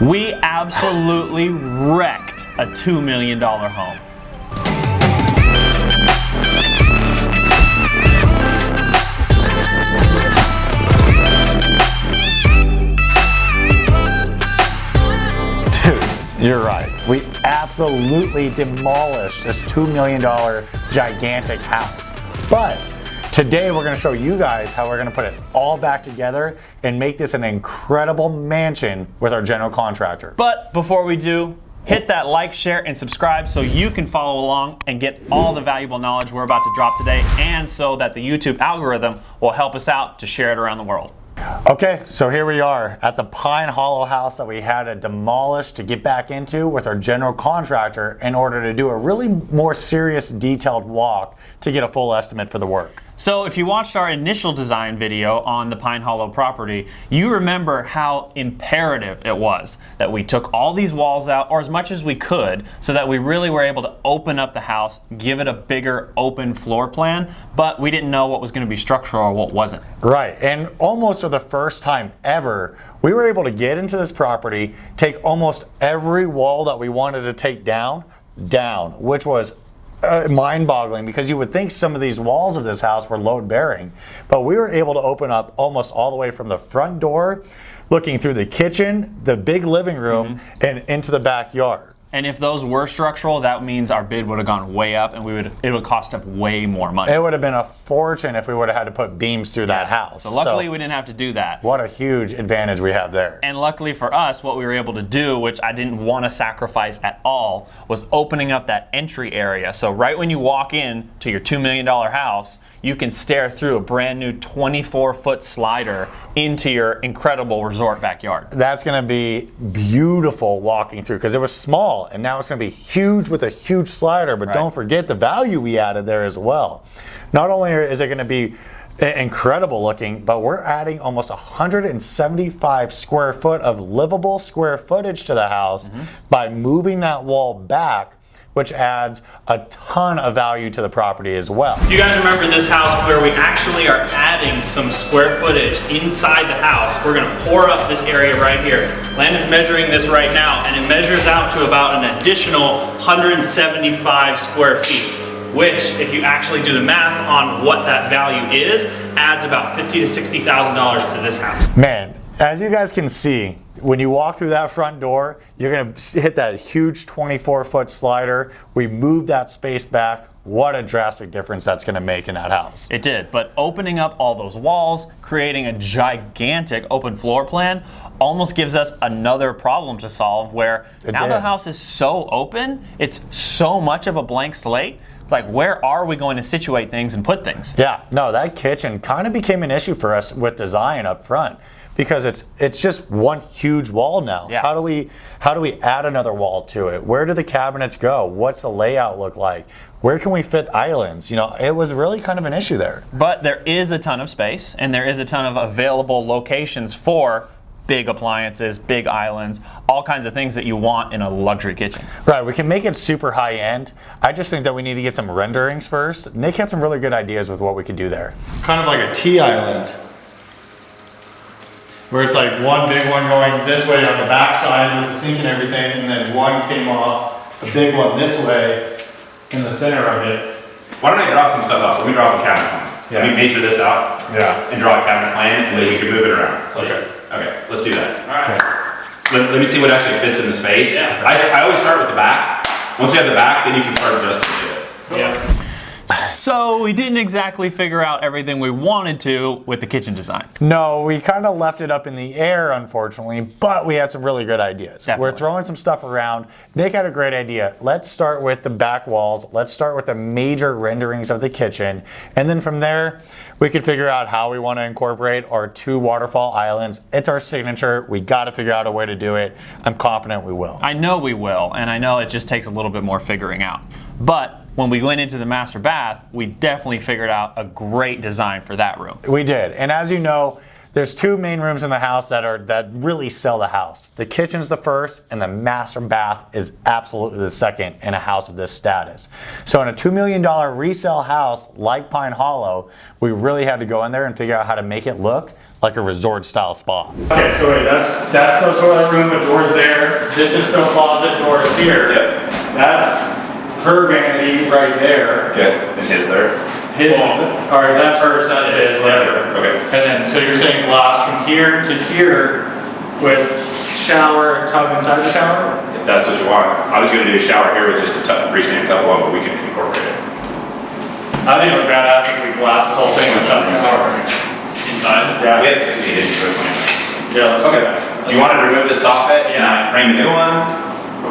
We absolutely wrecked a $2 million home. You're right. We absolutely demolished this $2 million gigantic house. But today we're going to show you guys how we're going to put it all back together and make this an incredible mansion with our general contractor. But before we do, hit that like, share, and subscribe so you can follow along and get all the valuable knowledge we're about to drop today, and so that the YouTube algorithm will help us out to share it around the world. Okay, so here we are at the Pine Hollow house that we had to demolish to get back into with our general contractor in order to do a really more serious detailed walk to get a full estimate for the work. So if you watched our initial design video on the Pine Hollow property, you remember how imperative it was that we took all these walls out, or as much as we could, so that we really were able to open up the house, give it a bigger open floor plan, but we didn't know what was going to be structural or what wasn't. Right, and almost for the first time ever, we were able to get into this property, take almost every wall that we wanted to take down, which was mind-boggling, because you would think some of these walls of this house were load-bearing, but we were able to open up almost all the way from the front door, looking through the kitchen, the big living room, and into the backyard. And if those were structural, that means our bid would have gone way up, and it would cost us way more money. It would have been a fortune if we would have had to put beams through that house. So luckily we didn't have to do that. What a huge advantage we have there. And luckily for us, what we were able to do, which I didn't want to sacrifice at all, was opening up that entry area. So right when you walk in to your $2 million house, you can stare through a brand new 24-foot slider into your incredible resort backyard. That's going to be beautiful walking through, because it was small and now it's going to be huge with a huge slider. But don't forget the value we added there as well. Not only is it going to be incredible looking, but we're adding almost 175 square foot of livable square footage to the house by moving that wall back, which adds a ton of value to the property as well. You guys remember this house where we actually are adding some square footage inside the house? We're gonna pour up this area right here. Len is measuring this right now, and it measures out to about an additional 175 square feet, which, if you actually do the math on what that value is, adds about $50,000 to $60,000 to this house. Man, as you guys can see, when you walk through that front door, you're going to hit that huge 24-foot slider. We moved that space back. What a drastic difference that's going to make in that house. It did, but opening up all those walls, creating a gigantic open floor plan, almost gives us another problem to solve, where now the house is so open, it's so much of a blank slate. It's like, where are we going to situate things and put things? Yeah, no, that kitchen kind of became an issue for us with design up front, because it's just one huge wall now. Yeah. How do we add another wall to it? Where do the cabinets go? What's the layout look like? Where can we fit islands? You know, it was really kind of an issue there. But there is a ton of space, and there is a ton of available locations for big appliances, big islands, all kinds of things that you want in a luxury kitchen. Right, we can make it super high end. I just think that we need to get some renderings first. Nick had some really good ideas with what we could do there. Kind of like a T island, where it's like one big one going this way on the back side with the sink and everything, and then one came off, a big one this way in the center of it. Why don't I draw some stuff up? Let me draw a cabinet plan. Yeah. Let me measure this out and draw a cabinet plan, and then we can move it around. Okay, let's do that. All right. Let me see what actually fits in the space. Yeah. I always start with the back. Once you have the back, then you can start adjusting to it. Yeah. So we didn't exactly figure out everything we wanted to with the kitchen design. No, we kind of left it up in the air, unfortunately, but we had some really good ideas. Definitely. We're throwing some stuff around. Nick had a great idea. Let's start with the back walls. Let's start with the major renderings of the kitchen. And then from there, we could figure out how we want to incorporate our 2 waterfall islands. It's our signature. We got to figure out a way to do it. I'm confident we will. I know we will, and I know it just takes a little bit more figuring out. But when we went into the master bath, we definitely figured out a great design for that room. We did. And as you know, there's 2 main rooms in the house that really sell the house. The kitchen's the first, and the master bath is absolutely the second in a house of this status. So in a $2 million resale house like Pine Hollow, we really had to go in there and figure out how to make it look like a resort style spa. Okay, so wait, that's the toilet room with doors there. This is the closet, doors here. Yep. That's her vanity right there. Okay, and his there? His is, all right, that's hers, that's his, whatever. Okay. And then, so you're saying glass from here to here with shower, tub inside the shower? If that's what you want. I was gonna do a shower here with just a freestanding tub alone, but we can incorporate it. I think it would be badass if we glass this whole thing with tub shower. Inside? We Yeah. have 60 inches for plan. Yeah, let's do Okay. that. Do you want to remove the soffit? Yeah. And frame a new one?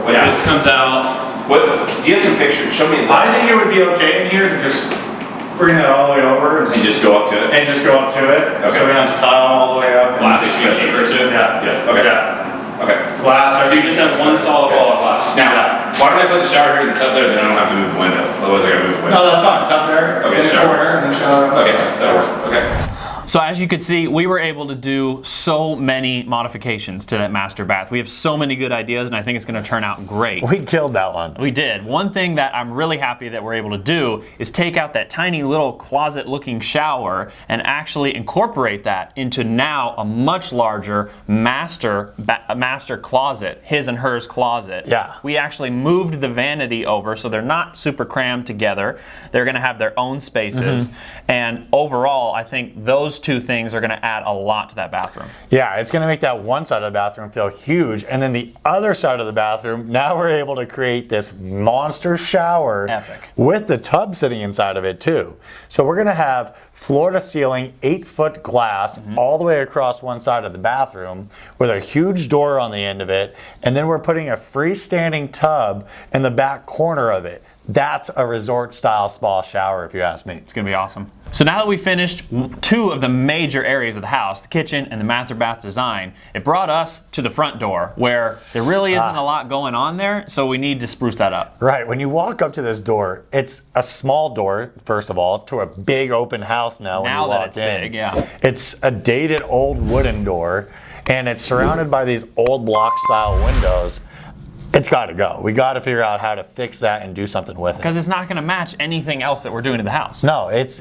What, Yeah, this comes out. What, do you have some pictures? Show me. I think it would be okay in here to just bring that all the way over and And just go up to it? and just go up to it. Okay. So we don't have to tile all the way up. Glass and- expensive for two? Yeah. Yeah, okay. Yeah. Okay. Glass, so you just have one solid wall of glass. Now, why don't I put the shower here and the tub there, then I don't have to move the window? Otherwise I gotta move the window. No, that's fine, tub there, Okay, in the shower. corner, and then shower. on this Okay, side. that'll work, okay. So as you can see, we were able to do so many modifications to that master bath. We have so many good ideas, and I think it's going to turn out great. We killed that one. We did. One thing that I'm really happy that we're able to do is take out that tiny little closet-looking shower and actually incorporate that into now a much larger master closet, his and hers closet. Yeah. We actually moved the vanity over so they're not super crammed together. They're going to have their own spaces, and overall, I think those two things are going to add a lot to that bathroom. Yeah, it's going to make that one side of the bathroom feel huge. And then the other side of the bathroom, now we're able to create this monster shower Epic. with the tub sitting inside of it too. So we're going to have floor to ceiling 8-foot glass all the way across one side of the bathroom with a huge door on the end of it. And then we're putting a freestanding tub in the back corner of it. That's a resort style spa shower if you ask me. It's going to be awesome. So now that we finished two of the major areas of the house, the kitchen and the master bath design, it brought us to the front door where there really isn't a lot going on there, so we need to spruce that up. Right, when you walk up to this door, it's a small door, first of all, to a big open house now when Now you that walk it's in. big, yeah. It's a dated old wooden door, and it's surrounded by these old block style windows. It's got to go. We got to figure out how to fix that and do something with it. Because it's not going to match anything else that we're doing to the house. No, it's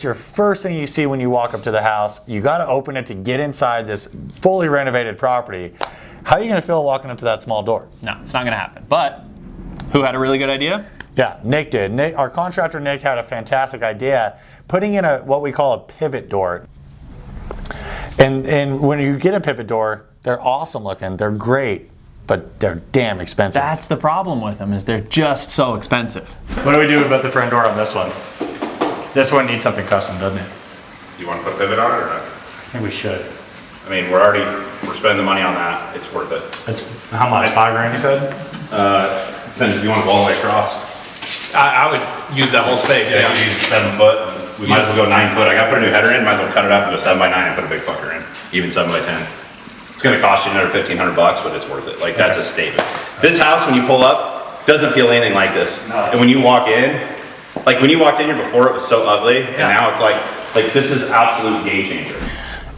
your first thing you see when you walk up to the house. You got to open it to get inside this fully renovated property. How are you going to feel walking up to that small door? No, it's not going to happen. But who had a really good idea? Yeah, Nick did. Nick, our contractor Nick had a fantastic idea, putting in what we call a pivot door. And when you get a pivot door, they're awesome looking. They're great, but they're damn expensive. That's the problem with them, is they're just so expensive. What do we do about the front door on this one? This one needs something custom, doesn't it? Do you want to put pivot on it or not? I think we should. I mean, we're spending the money on that. It's worth it. It's, how much, $5,000 you said? Depends if you want to go all the way across. I would use that whole space, Yeah, you use 7 foot. We might as well go 9 foot. I gotta put a new header in, might as well cut it up and go 7 by 9 and put a big fucker in. Even 7 by 10. It's gonna cost you another $1,500, but it's worth it. Like, that's a statement. This house, when you pull up, doesn't feel anything like this. No. And when you walk in, like when you walked in here before, it was so ugly, and Yeah. now it's like this is absolute game changer.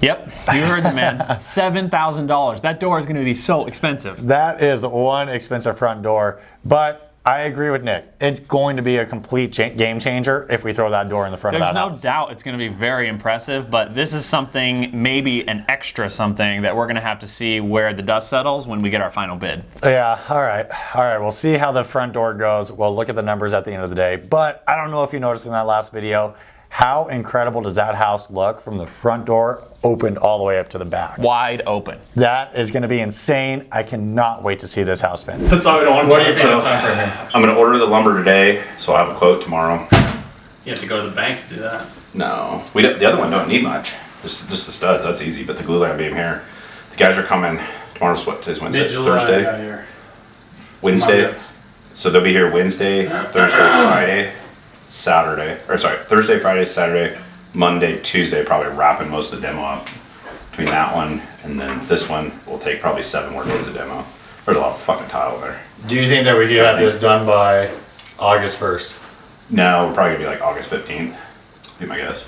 Yep, you heard the man. $7,000. That door is going to be so expensive. That is one expensive front door, but I agree with Nick. It's going to be a complete game changer if we throw that door in the front There's of that no house. doubt it's going to be very impressive, but this is something, maybe an extra something, that we're going to have to see where the dust settles when we get our final bid. Yeah, all right. We'll see how the front door goes. We'll look at the numbers at the end of the day. But I don't know if you noticed in that last video, how incredible does that house look from the front door opened all the way up to the back? Wide open. That is going to be insane. I cannot wait to see this house finished. That's all we don't want to do. So, Time frame here. I'm gonna order the lumber today, so I'll have a quote tomorrow. You have to go to the bank to do that. No, the other one don't need much. Just the studs, that's easy, but the glue line beam here. The guys are coming, tomorrow's what, today's Wednesday? Thursday? Here. Wednesday. Monday. So they'll be here Wednesday, Thursday, Friday, Saturday, or sorry, Thursday, Friday, Saturday, Monday, Tuesday, probably wrapping most of the demo up. Between that one and then this one will take probably 7 more days of demo. There's a lot of fucking tile there. Do you think that we could have this done by August 1st? No, we're probably gonna be like August 15th, be my guess.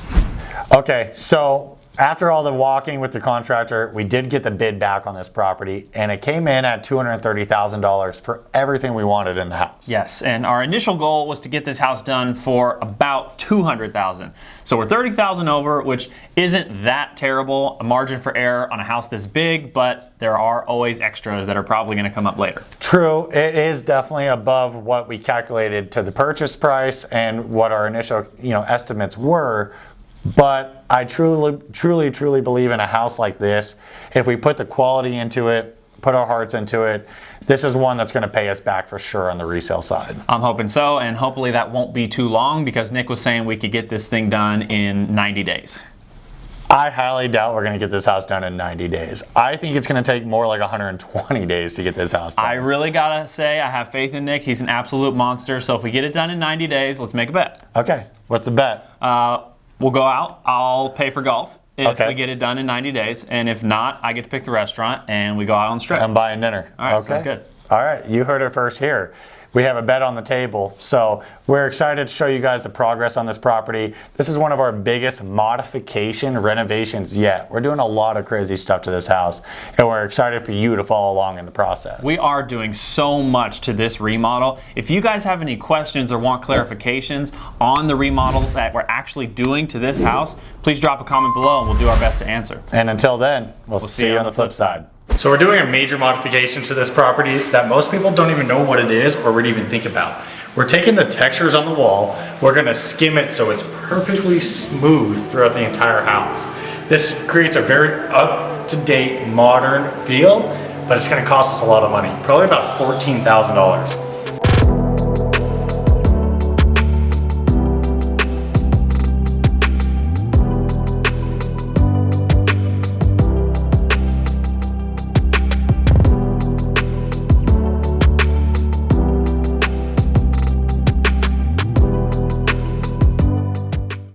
Okay, so after all the walking with the contractor, we did get the bid back on this property, and it came in at $230,000 for everything we wanted in the house. Yes, and our initial goal was to get this house done for about $200,000. So we're $30,000 over, which isn't that terrible, a margin for error on a house this big, but there are always extras that are probably going to come up later. True, it is definitely above what we calculated to the purchase price and what our initial, estimates were. But I truly believe in a house like this. If we put the quality into it, put our hearts into it, this is one that's going to pay us back for sure on the resale side. I'm hoping so, and hopefully that won't be too long, because Nick was saying we could get this thing done in 90 days. I highly doubt we're going to get this house done in 90 days. I think it's going to take more like 120 days to get this house done. I really gotta say, I have faith in Nick. He's an absolute monster. So if we get it done in 90 days, let's make a bet. Okay, what's the bet? We'll go out. I'll pay for golf if Okay. we get it done in 90 days. And if not, I get to pick the restaurant and we go out on the strip. I'm buying dinner. All right, okay. sounds good. All right, you heard it first here. We have a bet on the table, so we're excited to show you guys the progress on this property. This is one of our biggest modification renovations yet. We're doing a lot of crazy stuff to this house, and we're excited for you to follow along in the process. We are doing so much to this remodel. If you guys have any questions or want clarifications on the remodels that we're actually doing to this house, please drop a comment below and we'll do our best to answer. And until then, we'll see you on the flip side. So we're doing a major modification to this property that most people don't even know what it is or would even think about. We're taking the textures on the wall, we're gonna skim it so it's perfectly smooth throughout the entire house. This creates a very up-to-date, modern feel, but it's gonna cost us a lot of money, probably about $14,000.